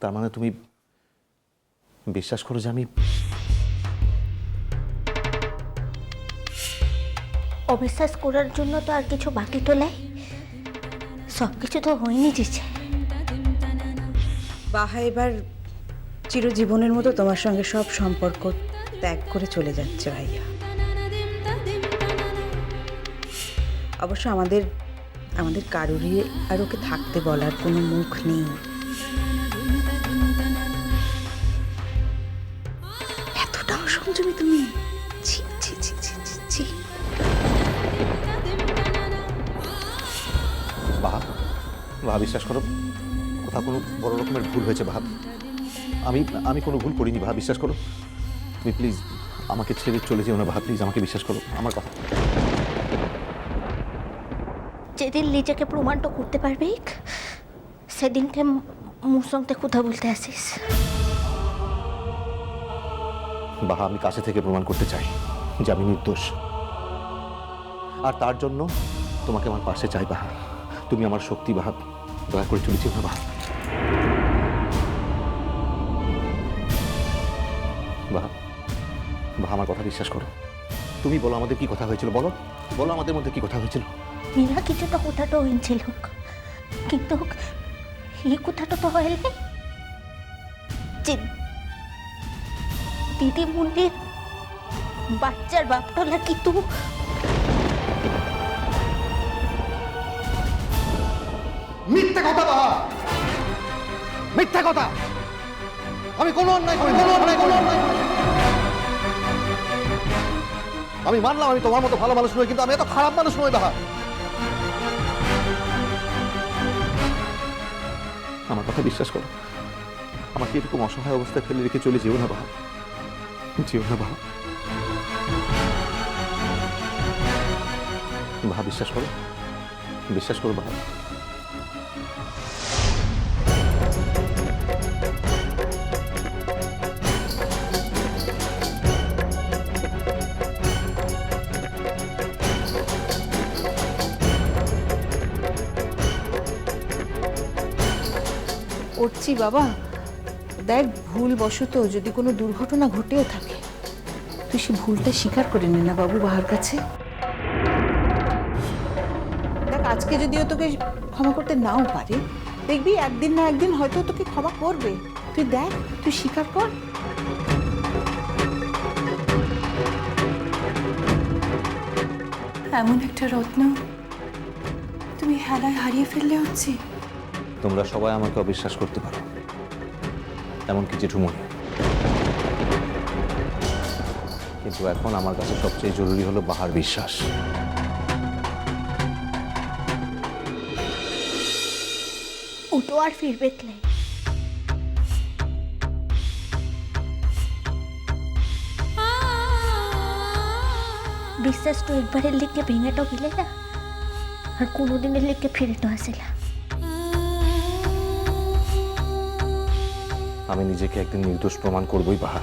তার মানে তুমি বিশ্বাস করো যে আমি অবিশ্বাস করার জন্য তো আর কিছু বাকি তো নাই, সব কিছু তো হয়নি যেছে। বাহা এবার চিরজীবনের মতো তোমার সঙ্গে সব সম্পর্ক ত্যাগ করে চলে যাচ্ছে ভাইয়া। অবশ্য আমাদের আমাদের কারোরই আর ওকে থাকতে বলার কোনো মুখ নেই। এতটাও সংযমী তুমি? ছি ছি ছি ছি ছি ছি। বাহা, বাহা বিশ্বাস করো, কোথাও কোনো বড় রকমের ভুল হয়েছে বাহা। আমি আমি কোনো ভুল করিনি বাহা, বিশ্বাস করো। তুমি প্লিজ আমাকে ছেড়ে চলে যেও না বাহা, প্লিজ আমাকে বিশ্বাস করো, আমার কথা। যেদিন নিজেকে প্রমাণটা করতে পারবি সেদিনকে মোর সঙ্গে কথা বলতে আসিস। বাহা, আমি কাছে থেকে প্রমাণ করতে চাই যে আমি নির্দোষ, আর তার জন্য তোমাকে আমার পাশে চাই বাহা। তুমি আমার শক্তি বাহা, দয়া করে চলে যেও না বাহা। বাহা, বাহা আমার কথা বিশ্বাস করো। তুমি বলো আমাদের কি কথা হয়েছিল, বলো বলো আমাদের মধ্যে কি কথা হয়েছিল। মীরা কিছুটা কথাটা হয়েছিল, কিন্তু এই কথাটা তো হয় নাই যে দিদি মুন্নির বাচ্চার বাপটলা কি তু? মিথ্যা কথা বাহা, মিথ্যা কথা। আমি কোনো অন্যায় করিনি, কোনো অন্যায় করিনি। আমি মানলাম আমি তোমার মতো ভালো মানুষ নই, কিন্তু আমি এত খারাপ মানুষ নই বাহা। আমার কথা বিশ্বাস করো, আমাকে এরকম অসহায় অবস্থায় ফেলে রেখে চলে যেও না বাহা, যেও না বাহা। বাহা বিশ্বাস করো, বিশ্বাস করো বাহা। করছি বাবা, দেখ ভুল বশত যদি কোনো দুর্ঘটনা ঘটেও থাকে, তুই সে ভুলটা স্বীকার করে নে না বাবু বাহার কাছে। দেখ আজকে যদিও তোকে ক্ষমা করতে নাও পারে, দেখবি একদিন না একদিন হয়তো তোকে ক্ষমা করবে। তুই দেখ, তুই স্বীকার কর। এমন একটা রত্ন তুমি হেলায় হারিয়ে ফেললে হচ্ছে। তোমরা সবাই আমাকে অবিশ্বাস করতে পারো, এমনকি জেঠুমনি, কিন্তু এখন আমার কাছে সবচেয়ে জরুরি হলো বাহার বিশ্বাস। উটো আর ফিরবে নাই। বিশ্বাস তো একবারের লিখে ভেঙেটাও গেলে না, আর কোনোদিনের লিখে ফিরে তো আসে না। আমি নিজেকে একদিন নির্দোষ প্রমাণ করবই বাহা,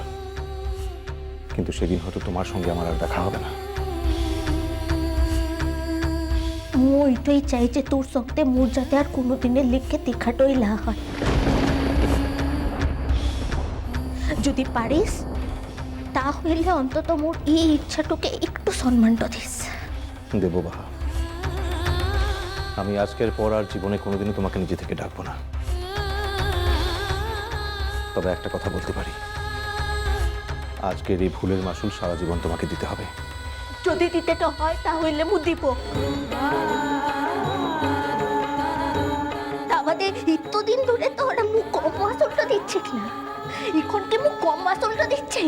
কিন্তু সেদিন হয়তো তোমার সঙ্গে আমার আর দেখা হবে না। মই এটাই চাই যে তোর সঙ্গে মোর যাতে আর কোনোদিনের লিখে দেখাটাই না হয়। যদি পারিস তাহলে অন্তত মোর এই ইচ্ছাটুকে একটু সম্মানটা দিস। দেবো বাহা, আমি আজকের পর আর জীবনে কোনোদিনও তোমাকে নিজে থেকে ডাকবো না। তবে একটা কথা বলতে পারি, আজকের এই ভুলের মাসুল সারা জীবন তোমাকে দিতে হবে। যদি দিতে তো হয় তাহলে মু দিব। আমাদের এতদিন ধরে তো ওরা মুখ কম মাসুলটা দিচ্ছে না, এখন কি মুখ কম মাসুলটা দিচ্ছে?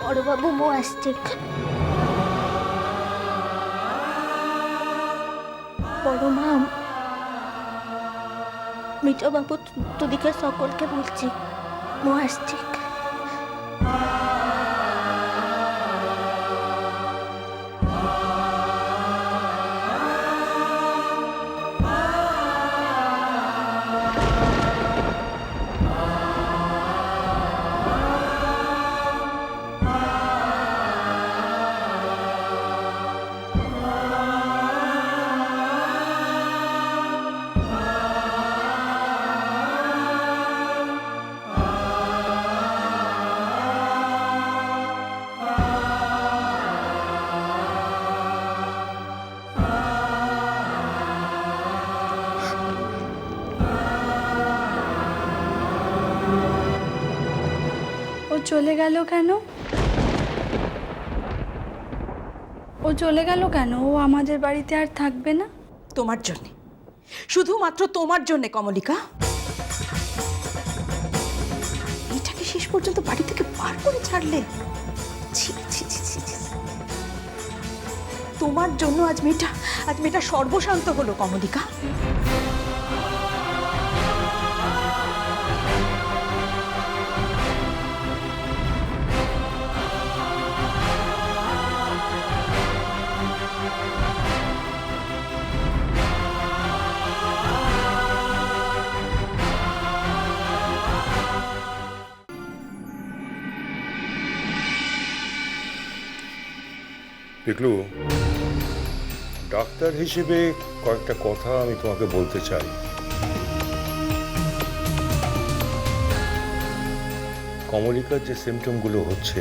বড়বাবু মো আসছে। বড় মা, মিঠা বাবু তোদিকে সকলকে বলছি মো আসছে। চলে গেল কেন? ও চলে গেল কেন? ও আমাদের বাড়িতে আর থাকবে না? তোমার জন্যে, শুধুমাত্র তোমার জন্যে কমলিকা। এটাকে শেষ পর্যন্ত বাড়ি থেকে বার করে ছাড়লে। ছি ছি ছি ছি ছি। তোমার জন্য আজ মেয়েটা সর্বশান্ত হলো কমলিকা। পিকলু, ডাক্তার হিসেবে কয়েকটা কথা আমি তোমাকে বলতে চাই। কমলিকার যে সিমটমগুলো হচ্ছে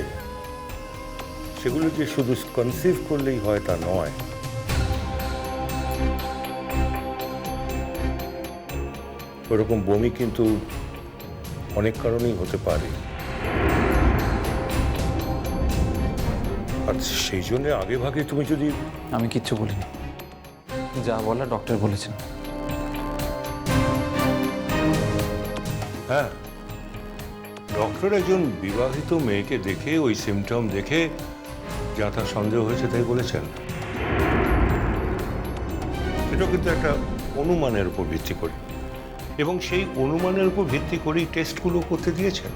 সেগুলো যে শুধু কনসিভ করলেই হয় তা নয়। ওরকম বমি কিন্তু অনেক কারণেই হতে পারে, আর সেই জন্য আগে ভাগে তুমি যদি... আমি কিচ্ছু বলিনি, যা বলা ডক্টর বলেছেন। হ্যাঁ, ডক্টর একজন বিবাহিত মেয়েকে দেখে ওই সিমটম দেখে যা তার সন্দেহ হয়েছে তাই বলেছেন। এটা কিন্তু একটা অনুমানের উপর ভিত্তি করে, এবং সেই অনুমানের উপর ভিত্তি করেই টেস্টগুলো করতে দিয়েছেন।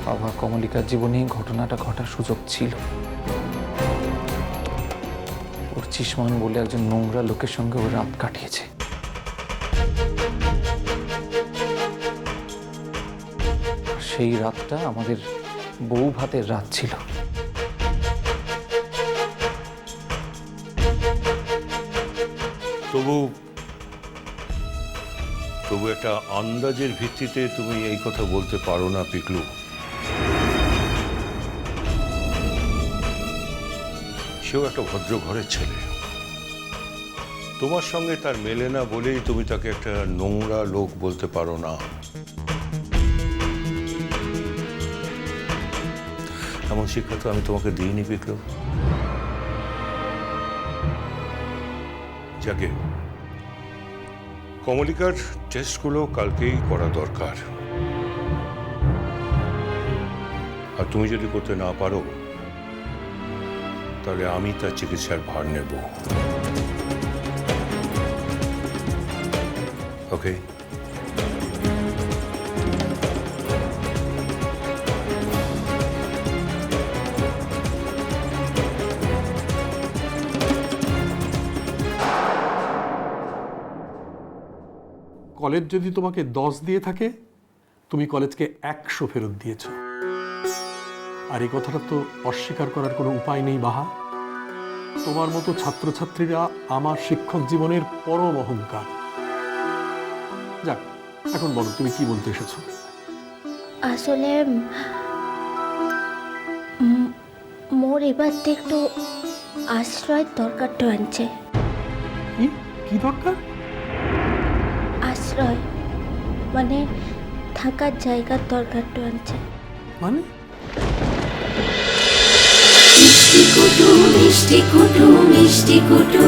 বাবা, কমলিকার জীবনে ঘটনাটা ঘটার সুযোগ ছিল। ওর চিসমান বলে একজন নোংরা লোকের সঙ্গে ও রাত কাটিয়েছে। সেই রাতটা আমাদের বউ ভাতের রাত ছিল। তবু একটা আন্দাজের ভিত্তিতে তুমি এই কথা বলতে পারো না পিকলু। সেও একটা ভদ্র ঘরের ছেলে, তোমার সঙ্গে তার মেলে না বলেই তুমি তাকে একটা নোংরা লোক বলতে পারো না। এমন শিক্ষা তো আমি তোমাকে দিইনি পিকলু। যাকে কমলিকার টেস্টগুলো কালকেই করা দরকার, আর তুমি যদি করতে না পারো তাহলে আমি তার চিকিৎসার ভার নেব। ওকে? কলেজ যদি তোমাকে 10 দিয়ে থাকে, তুমি কলেজকে 100 ফেরত দিয়েছ। আর এই কথাটা তো অস্বীকার করার কোনো উপায় নেই বাহা। তোমার মতো ছাত্রছাত্রীরা আমার শিক্ষক জীবনের পরম অহংকার। যাক, এখন বলো তুমি কি বলতে এসেছো? আসলে মোর এবার তো একটু আশ্রয়ের দরকারটা আনছে। কি দরকার? আশ্রয় মানে থাকার জায়গার দরকারটা আনছে। মানে? মিষ্টি কুটু মিষ্টি কুটু মিষ্টি কুটু